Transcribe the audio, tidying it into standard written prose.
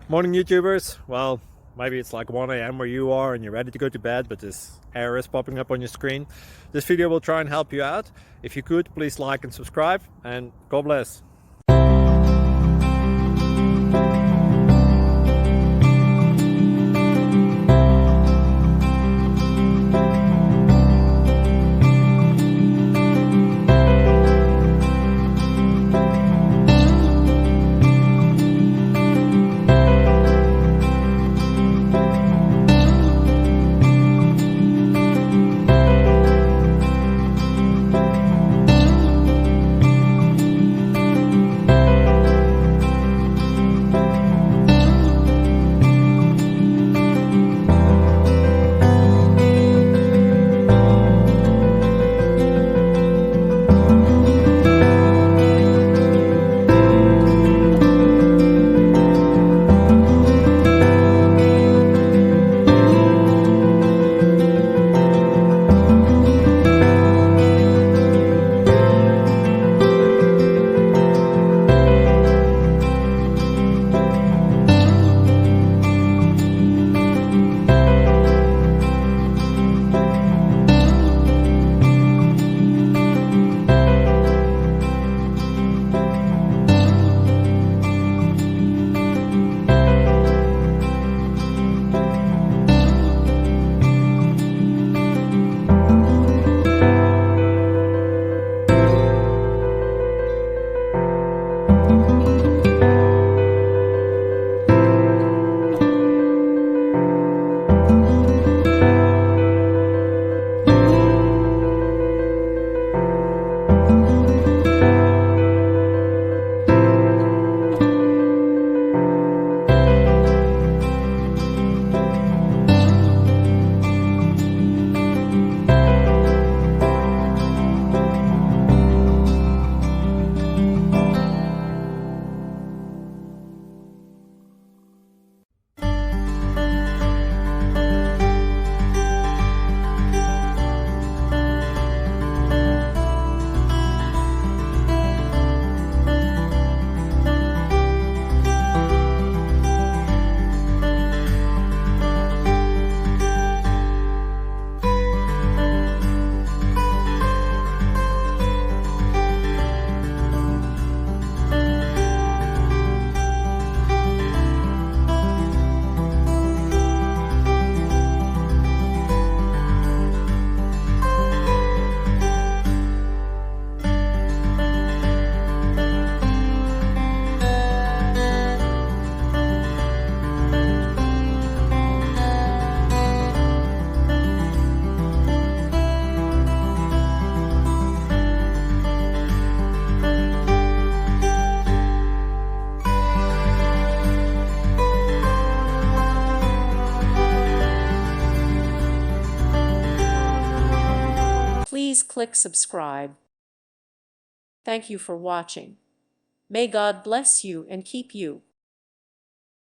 Morning YouTubers. Well, maybe it's like 1 a.m. where you are and you're ready to go to bed, but this error is popping up on your screen. This video will try and help you out. If you could, please like and subscribe, and God bless. Please click subscribe. Thank you for watching. May God bless you and keep you.